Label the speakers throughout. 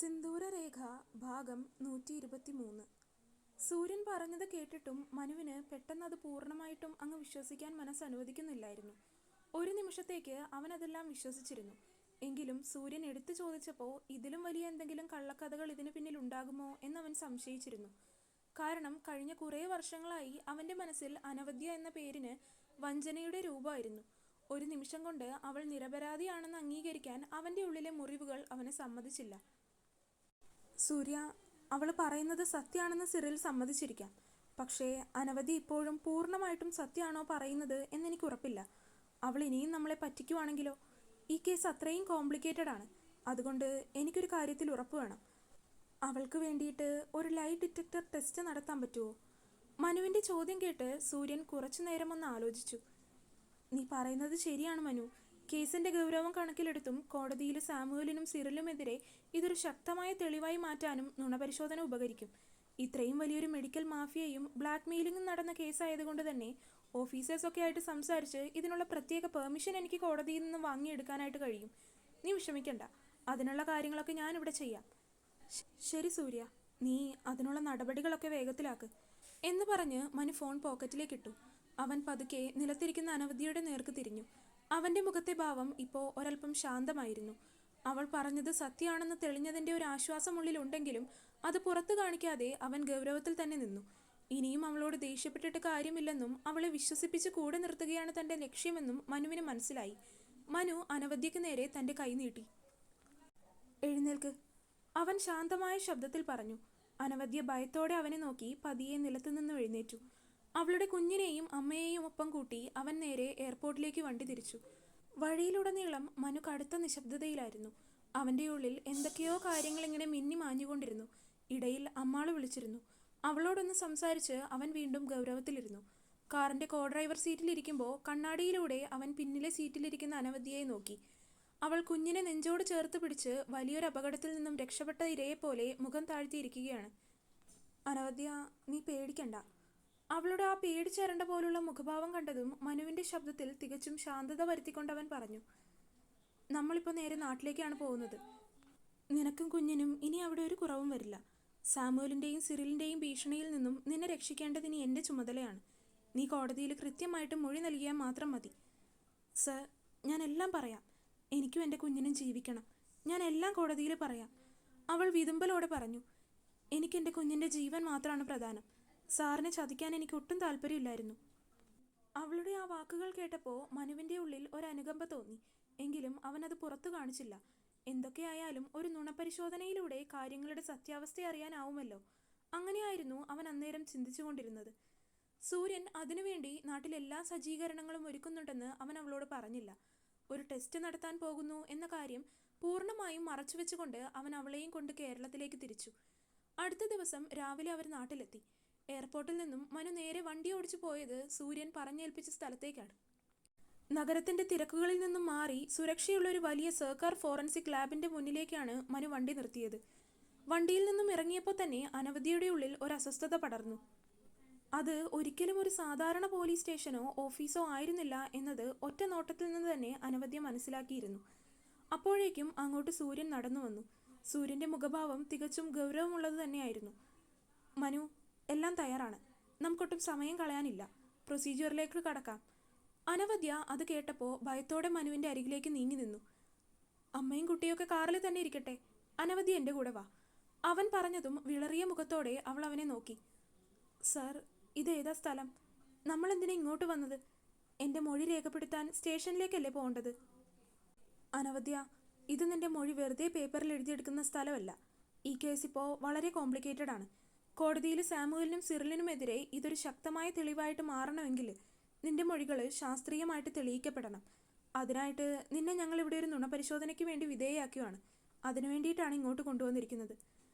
Speaker 1: സിന്ദൂരരേഖ ഭാഗം 123. സൂര്യൻ പറഞ്ഞത് കേട്ടിട്ടും മനുവിന് പെട്ടെന്ന് അത് പൂർണ്ണമായിട്ടും അങ്ങ് വിശ്വസിക്കാൻ മനസ്സനുവദിക്കുന്നില്ലായിരുന്നു. ഒരു നിമിഷത്തേക്ക് അവനതെല്ലാം വിശ്വസിച്ചിരുന്നു. എങ്കിലും സൂര്യൻ എടുത്തു ചോദിച്ചപ്പോൾ ഇതിലും വലിയ എന്തെങ്കിലും കള്ളക്കഥകൾ ഇതിന് പിന്നിൽ ഉണ്ടാകുമോ എന്നവൻ സംശയിച്ചിരുന്നു. കാരണം കഴിഞ്ഞ കുറേ വർഷങ്ങളായി അവൻ്റെ മനസ്സിൽ അനവദ്യ എന്ന പേരിന് വഞ്ചനയുടെ രൂപമായിരുന്നു. ഒരു നിമിഷം കൊണ്ട് അവൾ നിരപരാധിയാണെന്ന് അംഗീകരിക്കാൻ അവൻ്റെ ഉള്ളിലെ മുറിവുകൾ അവനെ സമ്മതിച്ചില്ല. സൂര്യ, അവൾ പറയുന്നത് സത്യമാണെന്ന് സിറിൽ സമ്മതിച്ചിരിക്കാം. പക്ഷേ അനവധി ഇപ്പോഴും പൂർണ്ണമായിട്ടും സത്യമാണോ പറയുന്നത് എന്നെനിക്ക് ഉറപ്പില്ല. അവൾ ഇനിയും നമ്മളെ പറ്റിക്കുവാണെങ്കിലോ? ഈ കേസ് അത്രയും കോംപ്ലിക്കേറ്റഡ് ആണ്. അതുകൊണ്ട് എനിക്കൊരു കാര്യത്തിൽ ഉറപ്പ് വേണം. അവൾക്ക് വേണ്ടിയിട്ട് ഒരു ലൈ ഡിറ്റക്ടർ ടെസ്റ്റ് നടത്താൻ പറ്റുമോ? മനുവിൻ്റെ ചോദ്യം കേട്ട് സൂര്യൻ കുറച്ചു നേരം ഒന്ന് ആലോചിച്ചു. നീ പറയുന്നത് ശരിയാണ് മനു. കേസിന്റെ ഗൗരവം കണക്കിലെടുത്തും കോടതിയിൽ സാമുവലിനും സിറിലുമെതിരെ ഇതൊരു ശക്തമായ തെളിവായി മാറ്റാനും നുണപരിശോധന ഉപകരിക്കും. ഇത്രയും വലിയൊരു മെഡിക്കൽ മാഫിയയും ബ്ലാക്ക് മെയിലിംഗും നടന്ന കേസായതുകൊണ്ട് തന്നെ ഓഫീസേഴ്സൊക്കെ ആയിട്ട് സംസാരിച്ച് ഇതിനുള്ള പ്രത്യേക പെർമിഷൻ എനിക്ക് കോടതിയിൽ നിന്ന് വാങ്ങിയെടുക്കാനായിട്ട് കഴിയും. നീ വിഷമിക്കണ്ട, അതിനുള്ള കാര്യങ്ങളൊക്കെ ഞാനിവിടെ ചെയ്യാം. ശരി സൂര്യ, നീ അതിനുള്ള നടപടികളൊക്കെ വേഗത്തിലാക്ക് എന്ന് പറഞ്ഞ് മനു ഫോൺ പോക്കറ്റിലേക്കിട്ടു. അവൻ പതുക്കെ നിലത്തിരിക്കുന്ന അനവധിയുടെ നേർക്ക് തിരിഞ്ഞു. അവൻ്റെ മുഖത്തെ ഭാവം ഇപ്പോൾ ഒരൽപ്പം ശാന്തമായിരുന്നു. അവൾ പറഞ്ഞത് സത്യമാണെന്ന് തെളിഞ്ഞതിൻ്റെ ഒരു ആശ്വാസം ഉള്ളിലുണ്ടെങ്കിലും അത് പുറത്തു കാണിക്കാതെ അവൻ ഗൗരവത്തിൽ തന്നെ നിന്നു. ഇനിയും അവളോട് ദേഷ്യപ്പെട്ടിട്ട് കാര്യമില്ലെന്നും അവളെ വിശ്വസിപ്പിച്ച് കൂടെ നിർത്തുകയാണ് തൻ്റെ ലക്ഷ്യമെന്നും മനുവിന് മനസ്സിലായി. മനു അനവധ്യയ്ക്ക് നേരെ തൻ്റെ കൈ നീട്ടി. എഴുന്നേൽക്ക്, അവൻ ശാന്തമായ ശബ്ദത്തിൽ പറഞ്ഞു. അനവധ്യ ഭയത്തോടെ അവനെ നോക്കി പതിയെ നിലത്തുനിന്ന് എഴുന്നേറ്റു. അവളുടെ കുഞ്ഞിനെയും അമ്മയെയും ഒപ്പം കൂട്ടി അവൻ നേരെ എയർപോർട്ടിലേക്ക് വണ്ടി തിരിച്ചു. വഴിയിലുടനീളം മനു കടുത്ത നിശബ്ദതയിലായിരുന്നു. അവൻ്റെ ഉള്ളിൽ എന്തൊക്കെയോ കാര്യങ്ങൾ ഇങ്ങനെ മിന്നി മാഞ്ഞുകൊണ്ടിരുന്നു. ഇടയിൽ അമ്മാള് വിളിച്ചിരുന്നു. അവളോടൊന്ന് സംസാരിച്ച് അവൻ വീണ്ടും ഗൗരവത്തിലിരുന്നു. കാറിൻ്റെ കോ ഡ്രൈവർ സീറ്റിലിരിക്കുമ്പോൾ കണ്ണാടിയിലൂടെ അവൻ പിന്നിലെ സീറ്റിലിരിക്കുന്ന അനവധ്യയെ നോക്കി. അവൾ കുഞ്ഞിനെ നെഞ്ചോട് ചേർത്ത് പിടിച്ച് വലിയൊരു അപകടത്തിൽ നിന്നും രക്ഷപ്പെട്ട ഇരയെപ്പോലെ മുഖം താഴ്ത്തിയിരിക്കുകയാണ്. അനവധ്യ, നീ പേടിക്കണ്ട. അവളുടെ ആ പേടിച്ചരണ്ട പോലുള്ള മുഖഭാവം കണ്ടതും മനുവിൻ്റെ ശബ്ദത്തിൽ തികച്ചും ശാന്തത വരുത്തിക്കൊണ്ടവൻ പറഞ്ഞു. നമ്മളിപ്പോൾ നേരെ നാട്ടിലേക്കാണ് പോകുന്നത്. നിനക്കും കുഞ്ഞിനും ഇനി അവിടെ ഒരു കുറവും വരില്ല. സാമുവലിൻ്റെയും സിറിലിൻ്റെയും ഭീഷണിയിൽ നിന്നും നിന്നെ രക്ഷിക്കേണ്ടത് ഇനി എൻ്റെ ചുമതലയാണ്. നീ കോടതിയിൽ കൃത്യമായിട്ട് മൊഴി നൽകിയാൽ മാത്രം മതി. സർ, ഞാൻ എല്ലാം പറയാം. എനിക്കും എൻ്റെ കുഞ്ഞിനും ജീവിക്കണം. ഞാൻ എല്ലാം കോടതിയിൽ പറയാം. അവൾ വിതുമ്പലോടെ പറഞ്ഞു. എനിക്കെൻ്റെ കുഞ്ഞിൻ്റെ ജീവൻ മാത്രമാണ് പ്രധാനം. സാറിനെ ചതിക്കാൻ എനിക്ക് ഒട്ടും താല്പര്യമില്ലായിരുന്നു. അവളുടെ ആ വാക്കുകൾ കേട്ടപ്പോൾ മനുവിൻ്റെ ഉള്ളിൽ ഒരനുകമ്പ തോന്നി. എങ്കിലും അവനത് പുറത്തു കാണിച്ചില്ല. എന്തൊക്കെയായാലും ഒരു നുണപരിശോധനയിലൂടെ കാര്യങ്ങളുടെ സത്യാവസ്ഥ അറിയാനാവുമല്ലോ. അങ്ങനെയായിരുന്നു അവൻ അന്നേരം ചിന്തിച്ചുകൊണ്ടിരുന്നത്. സൂര്യൻ അതിനുവേണ്ടി നാട്ടിലെല്ലാ സജ്ജീകരണങ്ങളും ഒരുക്കുന്നുണ്ടെന്ന് അവൻ അവളോട് പറഞ്ഞില്ല. ഒരു ടെസ്റ്റ് നടത്താൻ പോകുന്നു എന്ന കാര്യം പൂർണ്ണമായും മറച്ചുവെച്ചുകൊണ്ട് അവൻ അവളെയും കൊണ്ട് കേരളത്തിലേക്ക് തിരിച്ചു. അടുത്ത ദിവസം രാവിലെ അവർ നാട്ടിലെത്തി. എയർപോർട്ടിൽ നിന്നും മനു നേരെ വണ്ടി ഓടിച്ചു പോയത് സൂര്യൻ പറഞ്ഞേൽപ്പിച്ച സ്ഥലത്തേക്കാണ്. നഗരത്തിൻ്റെ തിരക്കുകളിൽ നിന്നും മാറി സുരക്ഷയുള്ള ഒരു വലിയ സർക്കാർ ഫോറൻസിക് ലാബിൻ്റെ മുന്നിലേക്കാണ് മനു വണ്ടി നിർത്തിയത്. വണ്ടിയിൽ നിന്നും ഇറങ്ങിയപ്പോൾ തന്നെ അനവധിയുടെ ഉള്ളിൽ ഒരു അസ്വസ്ഥത പടർന്നു. അത് ഒരിക്കലും ഒരു സാധാരണ പോലീസ് സ്റ്റേഷനോ ഓഫീസോ ആയിരുന്നില്ല എന്നത് ഒറ്റ നോട്ടത്തിൽ നിന്ന് തന്നെ അനവധ്യ മനസ്സിലാക്കിയിരുന്നു. അപ്പോഴേക്കും അങ്ങോട്ട് സൂര്യൻ നടന്നു വന്നു. സൂര്യൻ്റെ മുഖഭാവം തികച്ചും ഗൗരവമുള്ളത് തന്നെയായിരുന്നു. മനു, എല്ലാം തയ്യാറാണ്. നമുക്കൊട്ടും സമയം കളയാനില്ല. പ്രൊസീജിയറിലേക്ക് കടക്കാം. അനവധ്യ അത് കേട്ടപ്പോൾ ഭയത്തോടെ മനുവിൻ്റെ അരികിലേക്ക് നീങ്ങി നിന്നു. അമ്മയും കുട്ടിയൊക്കെ കാറിൽ തന്നെ ഇരിക്കട്ടെ. അനവധ്യ എൻ്റെ കൂടെ വാ. അവൻ പറഞ്ഞതും വിളറിയ മുഖത്തോടെ അവൾ അവനെ നോക്കി. സർ, ഇതേതാ സ്ഥലം? നമ്മളെന്തിനാ ഇങ്ങോട്ട് വന്നത്? എൻ്റെ മൊഴി രേഖപ്പെടുത്താൻ സ്റ്റേഷനിലേക്കല്ലേ പോകേണ്ടത്? അനവധ്യ, ഇത് നിൻ്റെ മൊഴി വെറുതെ പേപ്പറിൽ എഴുതിയെടുക്കുന്ന സ്ഥലമല്ല. ഈ കേസ് ഇപ്പോൾ വളരെ കോംപ്ലിക്കേറ്റഡ് ആണ്. കോടതിയിൽ സാമുവലിനും സിറിലിനുമെതിരെ ഇതൊരു ശക്തമായ തെളിവായിട്ട് മാറണമെങ്കിൽ നിന്റെ മൊഴികൾ ശാസ്ത്രീയമായിട്ട് തെളിയിക്കപ്പെടണം. അതിനായിട്ട് നിന്നെ ഞങ്ങളിവിടെ ഒരു നുണപരിശോധനയ്ക്ക് വേണ്ടി വിധേയയാക്കുകയാണ്. അതിനു വേണ്ടിയിട്ടാണ് ഇങ്ങോട്ട് കൊണ്ടുവന്നിരിക്കുന്നത്.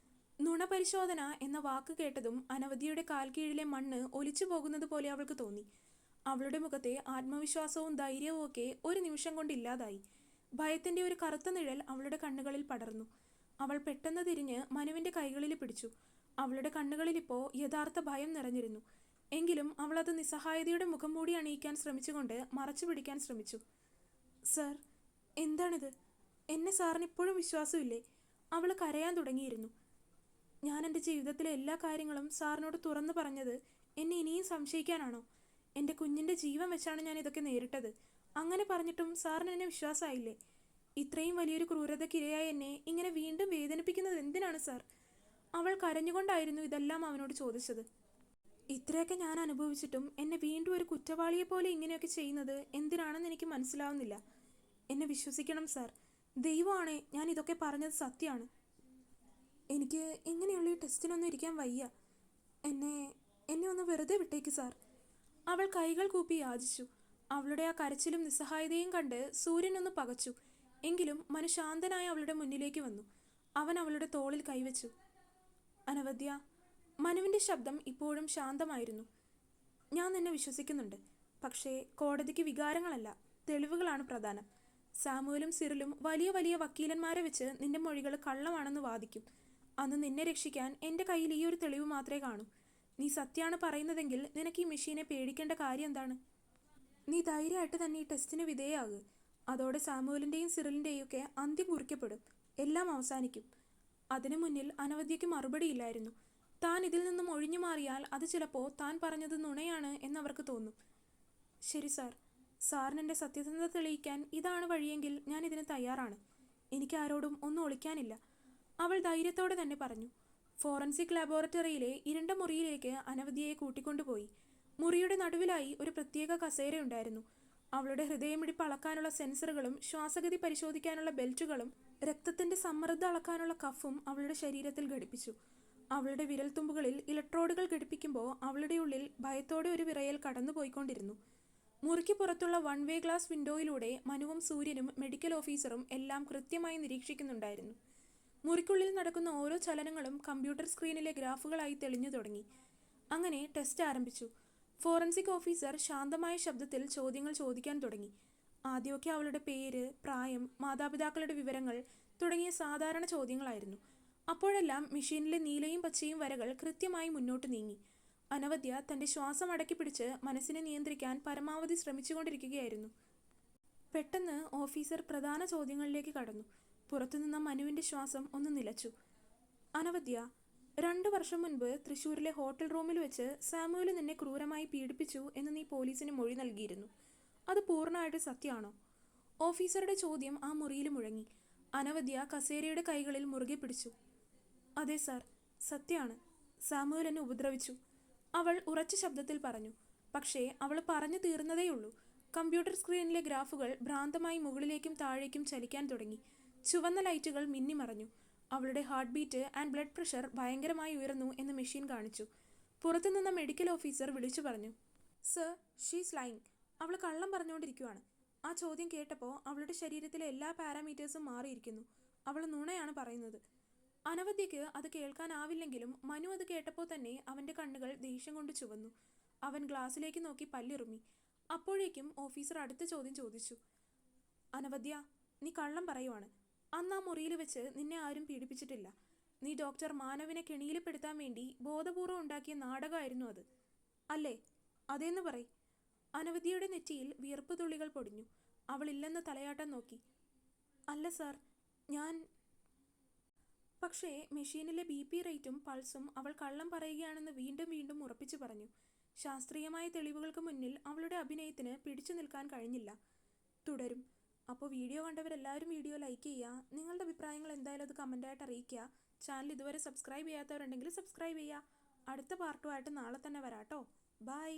Speaker 1: നുണപരിശോധന എന്ന വാക്ക് കേട്ടതും അനവധിയുടെ കാൽ കീഴിലെ മണ്ണ് ഒലിച്ചു പോകുന്നത് പോലെ അവൾക്ക് തോന്നി. അവളുടെ മുഖത്തെ ആത്മവിശ്വാസവും ധൈര്യവും ഒക്കെ ഒരു നിമിഷം കൊണ്ട് ഇല്ലാതായി. ഭയത്തിൻ്റെ ഒരു കറുത്ത നിഴൽ അവളുടെ കണ്ണുകളിൽ പടർന്നു. അവൾ പെട്ടെന്ന് തിരിഞ്ഞ് മനുവിൻ്റെ കൈകളിൽ പിടിച്ചു. അവളുടെ കണ്ണുകളിൽ ഇപ്പോൾ യഥാർത്ഥ ഭയം നിറഞ്ഞിരുന്നു. എങ്കിലും അവളത് നിസ്സഹായതയുടെ മുഖം മൂടി അണിയിക്കാൻ ശ്രമിച്ചുകൊണ്ട് മറച്ചു പിടിക്കാൻ ശ്രമിച്ചു. സർ, എന്താണിത്? എന്നെ സാറിന് ഇപ്പോഴും വിശ്വാസമില്ലേ? അവൾ കരയാൻ തുടങ്ങിയിരുന്നു. ഞാൻ എൻ്റെ ജീവിതത്തിലെ എല്ലാ കാര്യങ്ങളും സാറിനോട് തുറന്നു പറഞ്ഞത് എന്നെ ഇനിയും സംശയിക്കാനാണോ? എൻ്റെ കുഞ്ഞിൻ്റെ ജീവൻ വെച്ചാണ് ഞാൻ ഇതൊക്കെ നേരിട്ടത്. അങ്ങനെ പറഞ്ഞിട്ടും സാറിന് എന്നെ വിശ്വാസമായില്ലേ? ഇത്രയും വലിയൊരു ക്രൂരതയ്ക്കിരയായ എന്നെ ഇങ്ങനെ വീണ്ടും വേദനിപ്പിക്കുന്നത് എന്തിനാണ് സാർ? അവൾ കരഞ്ഞുകൊണ്ടായിരുന്നു ഇതെല്ലാം അവനോട് ചോദിച്ചത്. ഇത്രയൊക്കെ ഞാൻ അനുഭവിച്ചിട്ടും എന്നെ വീണ്ടും ഒരു കുറ്റവാളിയെപ്പോലെ ഇങ്ങനെയൊക്കെ ചെയ്യുന്നത് എന്തിനാണെന്ന് എനിക്ക് മനസ്സിലാവുന്നില്ല. എന്നെ വിശ്വസിക്കണം സാർ. ദൈവമാണേ ഞാൻ ഇതൊക്കെ പറഞ്ഞത് സത്യമാണ്. എനിക്ക് ഇങ്ങനെയുള്ള ഈ ടെസ്റ്റിനൊന്നും ഇരിക്കാൻ വയ്യ. എന്നെ എന്നെ ഒന്ന് വെറുതെ വിട്ടേക്ക് സാർ. അവൾ കൈകൾ കൂപ്പി യാചിച്ചു. അവളുടെ ആ കരച്ചിലും നിസ്സഹായതയും കണ്ട് സൂര്യൻ ഒന്ന് പകച്ചു. എങ്കിലും മനു ശാന്തനായി അവളുടെ മുന്നിലേക്ക് വന്നു. അവൻ അവളുടെ തോളിൽ കൈവച്ചു. അനവദ്യ. മനുവിൻ്റെ ശബ്ദം ഇപ്പോഴും ശാന്തമായിരുന്നു. ഞാൻ നിന്നെ വിശ്വസിക്കുന്നുണ്ട്. പക്ഷേ കോടതിക്ക് വികാരങ്ങളല്ല, തെളിവുകളാണ് പ്രധാനം. സാമുവലും സിറിലും വലിയ വലിയ വക്കീലന്മാരെ വെച്ച് നിന്റെ മൊഴികൾ കള്ളമാണെന്ന് വാദിക്കും. അന്ന് നിന്നെ രക്ഷിക്കാൻ എൻ്റെ കയ്യിൽ ഈ ഒരു തെളിവ് മാത്രമേ കാണൂ. നീ സത്യമാണ് പറയുന്നതെങ്കിൽ നിനക്ക് ഈ മെഷീനെ പേടിക്കേണ്ട കാര്യം എന്താണ്? നീ ധൈര്യമായിട്ട് തന്നെ ഈ ടെസ്റ്റിന് വിധേയാകുക. അതോടെ സാമുവലിൻ്റെയും സിറിലിൻ്റെയും ഒക്കെ അന്ത്യം കുറിക്കപ്പെടും. എല്ലാം അവസാനിക്കും. അതിനു മുന്നിൽ അനവദ്യയ്ക്ക് മറുപടിയില്ലായിരുന്നു. താൻ ഇതിൽ നിന്നും ഒഴിഞ്ഞു മാറിയാൽ അത് ചിലപ്പോൾ താൻ പറഞ്ഞത് നുണയാണ് എന്നവർക്ക് തോന്നും. ശരി സാർ. സാറിന് എൻ്റെ സത്യസന്ധത തെളിയിക്കാൻ ഇതാണ് വഴിയെങ്കിൽ ഞാൻ ഇതിന് തയ്യാറാണ്. എനിക്ക് ആരോടും ഒന്നും ഒളിക്കാനില്ല, അവൾ ധൈര്യത്തോടെ തന്നെ പറഞ്ഞു. ഫോറൻസിക് ലാബോറട്ടറിയിലെ ഇരുണ്ട മുറിയിലേക്ക് അനവദ്യയെ കൂട്ടിക്കൊണ്ടുപോയി. മുറിയുടെ നടുവിലായി ഒരു പ്രത്യേക കസേരയുണ്ടായിരുന്നു. അവളുടെ ഹൃദയമിടിപ്പ് അളക്കാനുള്ള സെൻസറുകളും ശ്വാസഗതി പരിശോധിക്കാനുള്ള ബെൽറ്റുകളും രക്തത്തിൻ്റെ സമ്മർദ്ദം അളക്കാനുള്ള കഫും അവളുടെ ശരീരത്തിൽ ഘടിപ്പിച്ചു. അവളുടെ വിരൽത്തുമ്പുകളിൽ ഇലക്ട്രോഡുകൾ ഘടിപ്പിക്കുമ്പോൾ അവളുടെ ഉള്ളിൽ ഭയത്തോടെ ഒരു വിറയൽ കടന്നുപോയിക്കൊണ്ടിരുന്നു. മുറിക്ക് പുറത്തുള്ള വൺ വേ ഗ്ലാസ് വിൻഡോയിലൂടെ മനുവും സൂര്യനും മെഡിക്കൽ ഓഫീസറും എല്ലാം കൃത്യമായി നിരീക്ഷിക്കുന്നുണ്ടായിരുന്നു. മുറിക്കുള്ളിൽ നടക്കുന്ന ഓരോ ചലനങ്ങളും കമ്പ്യൂട്ടർ സ്ക്രീനിലെ ഗ്രാഫുകളായി തെളിഞ്ഞു തുടങ്ങി. അങ്ങനെ ടെസ്റ്റ് ആരംഭിച്ചു. ഫോറൻസിക് ഓഫീസർ ശാന്തമായ ശബ്ദത്തിൽ ചോദ്യങ്ങൾ ചോദിക്കാൻ തുടങ്ങി. ആദ്യമൊക്കെ അവളുടെ പേര്, പ്രായം, മാതാപിതാക്കളുടെ വിവരങ്ങൾ തുടങ്ങിയ സാധാരണ ചോദ്യങ്ങളായിരുന്നു. അപ്പോഴെല്ലാം മെഷീനിലെ നീലയും പച്ചയും വരകൾ കൃത്യമായി മുന്നോട്ട് നീങ്ങി. അനവദ്യ തൻ്റെ ശ്വാസം അടക്കി പിടിച്ച് മനസ്സിനെ നിയന്ത്രിക്കാൻ പരമാവധി ശ്രമിച്ചുകൊണ്ടിരിക്കുകയായിരുന്നു. പെട്ടെന്ന് ഓഫീസർ പ്രധാന ചോദ്യങ്ങളിലേക്ക് കടന്നു. പുറത്തുനിന്ന മനുവിൻ്റെ ശ്വാസം ഒന്ന് നിലച്ചു. അനവദ്യ, 2 വർഷം മുൻപ് തൃശ്ശൂരിലെ ഹോട്ടൽ റൂമിൽ വെച്ച് സാമുവൽ നിന്നെ ക്രൂരമായി പീഡിപ്പിച്ചു എന്ന് നീ പോലീസിന് മൊഴി നൽകിയിരുന്നു. അത് പൂർണ്ണമായിട്ട് സത്യമാണോ? ഓഫീസറുടെ ചോദ്യം ആ മുറിയിൽ മുഴങ്ങി. അനവദ്യ കസേരയുടെ കൈകളിൽ മുറുകെ പിടിച്ചു. അതെ സാർ, സത്യമാണ്. സാമുവൽ എന്നെ ഉപദ്രവിച്ചു, അവൾ ഉറച്ച ശബ്ദത്തിൽ പറഞ്ഞു. പക്ഷേ അവൾ പറഞ്ഞു തീർന്നതേയുള്ളൂ. കമ്പ്യൂട്ടർ സ്ക്രീനിലെ ഗ്രാഫുകൾ ഭ്രാന്തമായി മുകളിലേക്കും താഴേക്കും ചലിക്കാൻ തുടങ്ങി. ചുവന്ന ലൈറ്റുകൾ മിന്നിമറഞ്ഞു. അവളുടെ heart beat and blood pressure ഭയങ്കരമായി ഉയർന്നു എന്ന് മെഷീൻ കാണിച്ചു. പുറത്തുനിന്ന മെഡിക്കൽ ഓഫീസർ വിളിച്ചു പറഞ്ഞു. Sir, she's lying. അവൾ കള്ളം പറഞ്ഞുകൊണ്ടിരിക്കുകയാണ്. ആ ചോദ്യം കേട്ടപ്പോൾ അവളുടെ ശരീരത്തിലെ എല്ലാ പാരാമീറ്റേഴ്സും മാറിയിരിക്കുന്നു. അവൾ നുണയാണ് പറയുന്നത്. അനവദ്യയ്ക്ക് അത് കേൾക്കാനാവില്ലെങ്കിലും മനു അത് കേട്ടപ്പോൾ തന്നെ അവൻ്റെ കണ്ണുകൾ ദേഷ്യം കൊണ്ട് ചുവന്നു. അവൻ ഗ്ലാസ്സിലേക്ക് നോക്കി പല്ലിറുമ്മി. അപ്പോഴേക്കും ഓഫീസർ അടുത്ത ചോദ്യം ചോദിച്ചു. അനവദ്യ, നീ കള്ളം പറയുവാണ്. അന്ന് ആ മുറിയിൽ വെച്ച് നിന്നെ ആരും പീഡിപ്പിച്ചിട്ടില്ല. നീ ഡോക്ടർ മാനവിനെ കെണിയിൽപ്പെടുത്താൻ വേണ്ടി ബോധപൂർവ്വം ഉണ്ടാക്കിയ നാടകമായിരുന്നു അത്, അല്ലേ? അതേന്ന് പറയ്. അനവദ്യയുടെ നെറ്റിയിൽ വിയർപ്പ് തുള്ളികൾ പൊടിഞ്ഞു. അവൾ ഇല്ലെന്ന് തലയാട്ടാൻ നോക്കി. അല്ല സാർ, ഞാൻ... പക്ഷേ മെഷീനിലെ BP റേറ്റും പൾസും അവൾ കള്ളം പറയുകയാണെന്ന് വീണ്ടും വീണ്ടും ഉറപ്പിച്ചു പറഞ്ഞു. ശാസ്ത്രീയമായ തെളിവുകൾക്ക് മുന്നിൽ അവളുടെ അഭിനയത്തിന് പിടിച്ചു നിൽക്കാൻ കഴിഞ്ഞില്ല. തുടരും. അപ്പോൾ വീഡിയോ കണ്ടവരെല്ലാവരും വീഡിയോ ലൈക്ക് ചെയ്യുക. നിങ്ങളുടെ അഭിപ്രായങ്ങൾ എന്തായാലും അത് കമൻ്റായിട്ട് അറിയിക്കുക. ചാനൽ ഇതുവരെ സബ്സ്ക്രൈബ് ചെയ്യാത്തവരുണ്ടെങ്കിൽ സബ്സ്ക്രൈബ് ചെയ്യുക. അടുത്ത പാർട്ടുമായിട്ട് നാളെ തന്നെ വരാട്ടോ. ബൈ.